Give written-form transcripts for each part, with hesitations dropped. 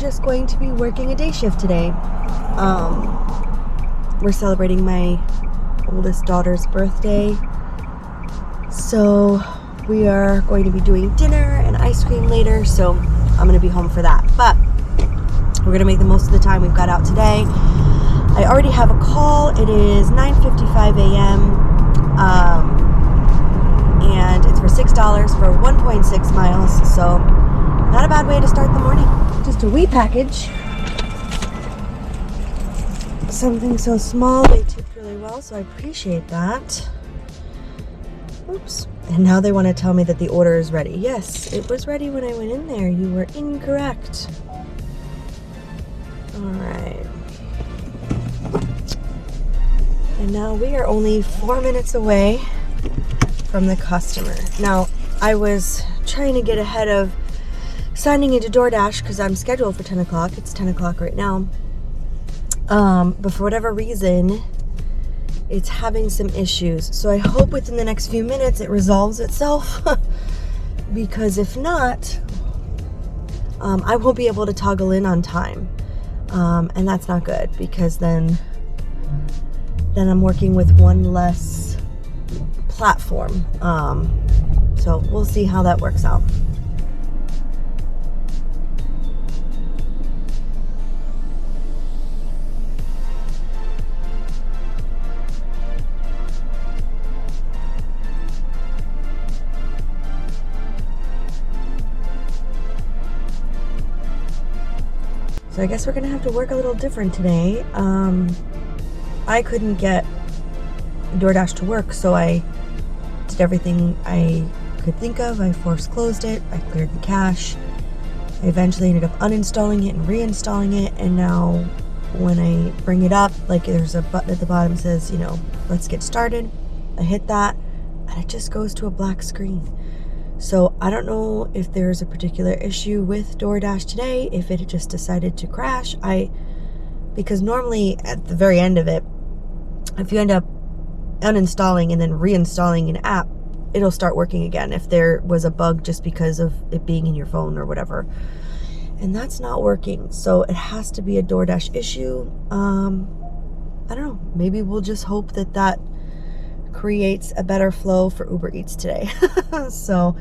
just going to be working a day shift today. We're celebrating my oldest daughter's birthday, so we are going to be doing dinner and ice cream later, so I'm going to be home for that. But we're going to make the most of the time we've got out today. I already have a call. It is 9:55 a.m. And it's for $6 for 1.6 miles, so not a bad way to start the morning. Just a wee package. Something so small, they tipped really well, so I appreciate that. Oops. And now they want to tell me that the order is ready. Yes, it was ready when I went in there. You were incorrect. Alright. And now we are only 4 minutes away from the customer. Now, I was trying to get ahead of signing into DoorDash because I'm scheduled for 10 o'clock. It's 10 o'clock right now. But for whatever reason, it's having some issues. So I hope within the next few minutes it resolves itself. Because if not, I won't be able to toggle in on time. And that's not good, because then I'm working with one less platform. So we'll see how that works out. So I guess we're gonna have to work a little different today. I couldn't get DoorDash to work, so I did everything I could think of. I force closed it, I cleared the cache. I eventually ended up uninstalling it and reinstalling it, and now when I bring it up, like there's a button at the bottom that says, you know, let's get started. I hit that, and it just goes to a black screen. So I don't know if there's a particular issue with DoorDash today, if it just decided to crash. Because normally at the very end of it, if you end up uninstalling and then reinstalling an app, it'll start working again if there was a bug just because of it being in your phone or whatever. And that's not working. So it has to be a DoorDash issue. I don't know. Maybe we'll just hope that creates a better flow for Uber Eats today. So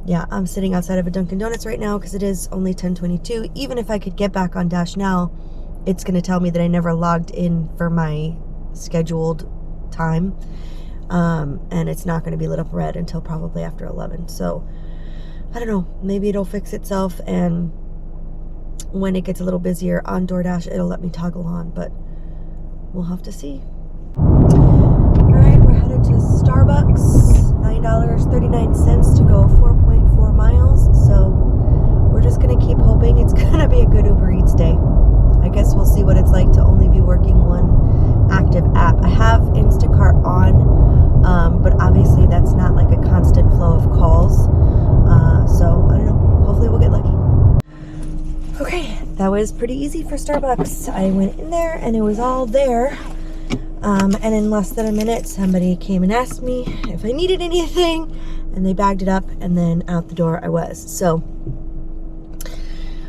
yeah, I'm sitting outside of a Dunkin' Donuts right now because it is only 10:22. Even if I could get back on Dash now, it's going to tell me that I never logged in for my scheduled time, and it's not going to be lit up red until probably after 11. So I don't know, maybe it'll fix itself, and when it gets a little busier on DoorDash, it'll let me toggle on, but we'll have to see. Alright, we're headed to Starbucks, $9.39 to go 4.4 miles, so we're just going to keep hoping it's going to be a good Uber Eats day. I guess we'll see what it's like to only be working one active app. I have Instacart on, but obviously that's not like a constant flow of calls, so I don't know, hopefully we'll get lucky. Okay, that was pretty easy for Starbucks. I went in there and it was all there. And in less than a minute, somebody came and asked me if I needed anything, and they bagged it up, and then out the door I was. So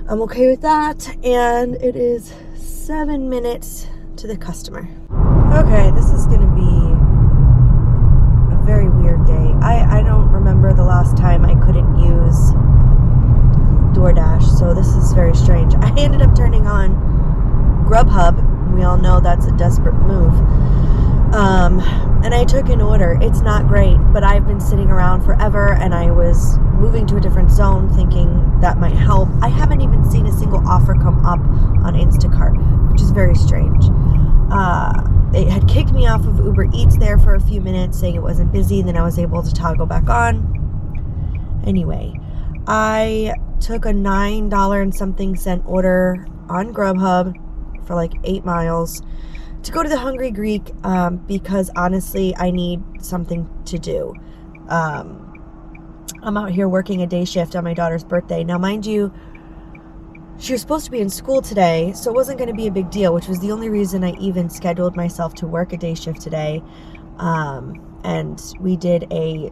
I'm okay with that, and it is 7 minutes to the customer. Okay, this is gonna be a very weird day. I don't remember the last time I couldn't use DoorDash, so this is very strange. I ended up turning on Grubhub. We all know that's a desperate move. And I took an order. It's not great, but I've been sitting around forever, and I was moving to a different zone thinking that might help. I haven't even seen a single offer come up on Instacart, which is very strange. It had kicked me off of Uber Eats there for a few minutes, saying it wasn't busy, and then I was able to toggle back on. Anyway, I took a $9 and something cent order on Grubhub for like 8 miles to go to the Hungry Greek, because honestly I need something to do. I'm out here working a day shift on my daughter's birthday. Now mind you, she was supposed to be in school today, so it wasn't going to be a big deal, which was the only reason I even scheduled myself to work a day shift today. And we did a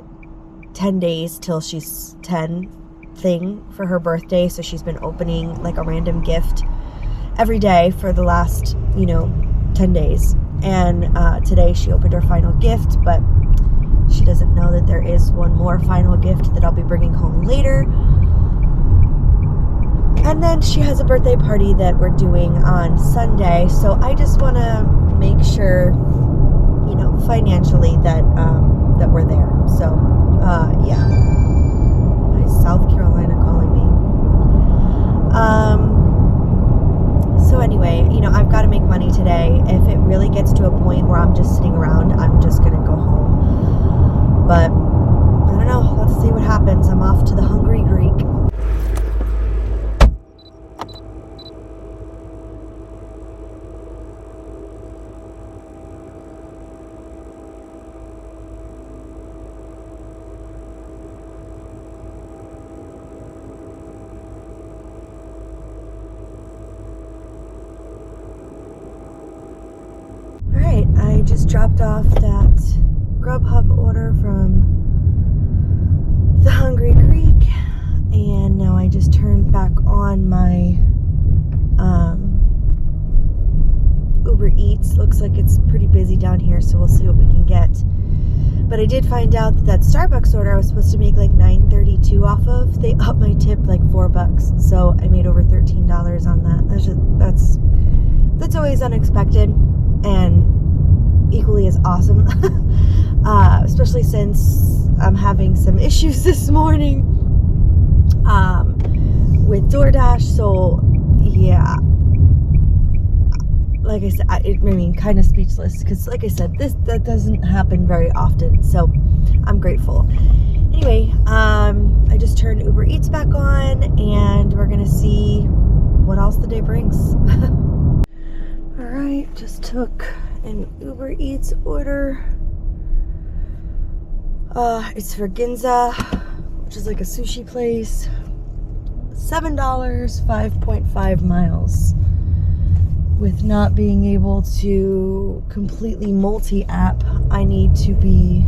10 days till she's 10 thing for her birthday, so she's been opening like a random gift every day for the last 10 days, and today she opened her final gift, but she doesn't know that there is one more final gift that I'll be bringing home later. And then she has a birthday party that we're doing on Sunday, so I just want to make sure, financially that we're there. So, yeah. Why is South Carolina calling me? So anyway, I've got to make money today. If it really gets to a point where I'm just sitting around, I'm just going to go home. But, I don't know. Let's see what happens. I'm off to the Hungry Greek. Alright, I just dropped off that Grubhub order from the Hungry Greek, and now I just turned back on my Uber Eats. Looks like it's pretty busy down here, so we'll see what we can get. But I did find out that Starbucks order I was supposed to make like $9.32 off of. They upped my tip like $4, so I made over $13 on that. That's always unexpected and equally as awesome, especially since I'm having some issues this morning with DoorDash. So yeah, like I said, kind of speechless, because like I said, that doesn't happen very often, so I'm grateful. Anyway, I just turned Uber Eats back on, and we're gonna see what else the day brings. Alright, just took an Uber Eats order. It's for Ginza, which is like a sushi place. $7, 5.5 miles. With not being able to completely multi-app, I need to be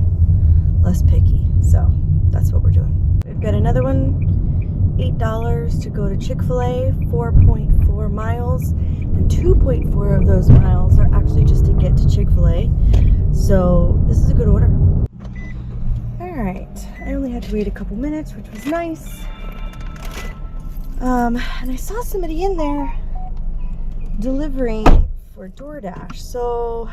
less picky. So that's what we're doing. We've got another one, $8 to go to Chick-fil-A, 4.4 miles. And 2.4 of those miles are actually just to get to Chick-fil-A. So this is a good order. Alright, I only had to wait a couple minutes, which was nice. And I saw somebody in there delivering for DoorDash. So,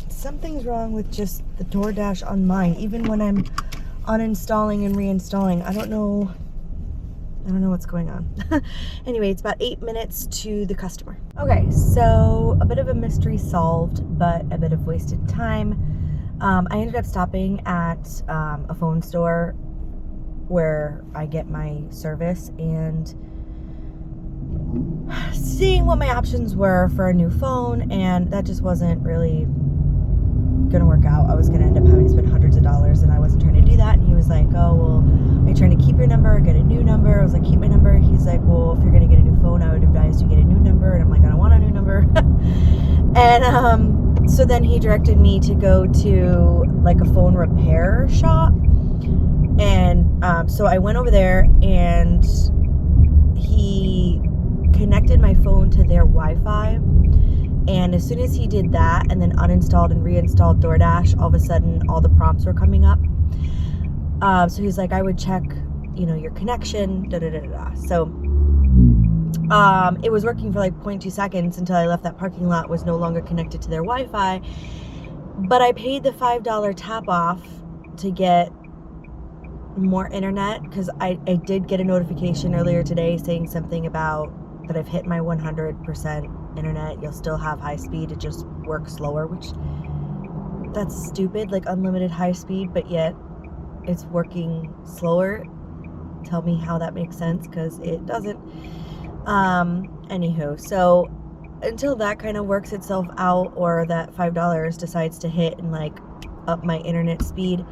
something's wrong with just the DoorDash on mine. Even when I'm uninstalling and reinstalling, I don't know what's going on. Anyway, it's about 8 minutes to the customer. Okay, so a bit of a mystery solved, but a bit of wasted time. I ended up stopping at a phone store where I get my service and seeing what my options were for a new phone, and that just wasn't really gonna work out. I was gonna end up having to spend hundreds of dollars, and I wasn't trying to do that. And he was like, oh, well, are you trying to keep your number or get a new number? I was like, keep my number. He's like, well, if you're gonna get a new phone, I would advise you get a new number. And I'm like, I don't want a new number. And so then he directed me to go to like a phone repair shop. And so I went over there, and he connected my phone to their Wi-Fi. And as soon as he did that and then uninstalled and reinstalled DoorDash, all of a sudden all the prompts were coming up. So he's like, I would check, your connection, So it was working for like 0.2 seconds until I left that parking lot, was no longer connected to their Wi-Fi. But I paid the $5 tap off to get more internet, because I did get a notification earlier today saying something about that I've hit my 100% internet. You'll still have high speed, it just works slower, which that's stupid, like unlimited high speed, but yet it's working slower. Tell me how that makes sense, because it doesn't. Anywho, so until that kind of works itself out, or that $5 decides to hit and like up my internet speed,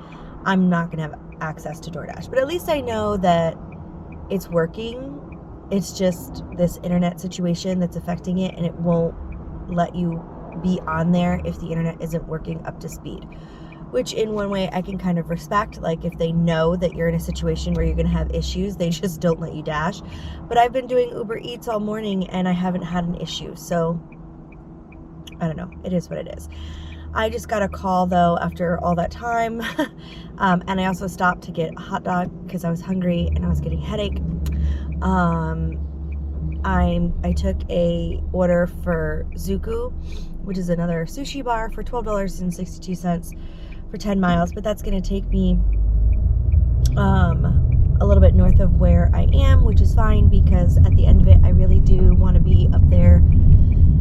I'm not gonna have access to DoorDash. But at least I know that it's working. It's just this internet situation that's affecting it, and it won't let you be on there if the internet isn't working up to speed, which in one way I can kind of respect. Like, if they know that you're in a situation where you're going to have issues, they just don't let you dash. But I've been doing Uber Eats all morning and I haven't had an issue. So I don't know. It is what it is. I just got a call though after all that time. And I also stopped to get a hot dog because I was hungry and I was getting a headache. I took a order for Zuku, which is another sushi bar, for $12.62 for 10 miles, but that's going to take me a little bit north of where I am, which is fine because at the end of it, I really do want to be up there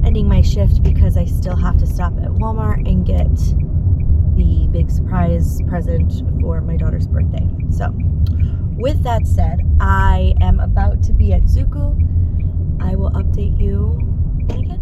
ending my shift because I still have to stop at Walmart and get the big surprise present for my daughter's birthday. So with that said, I am about to be at Zuku. I will update you when I get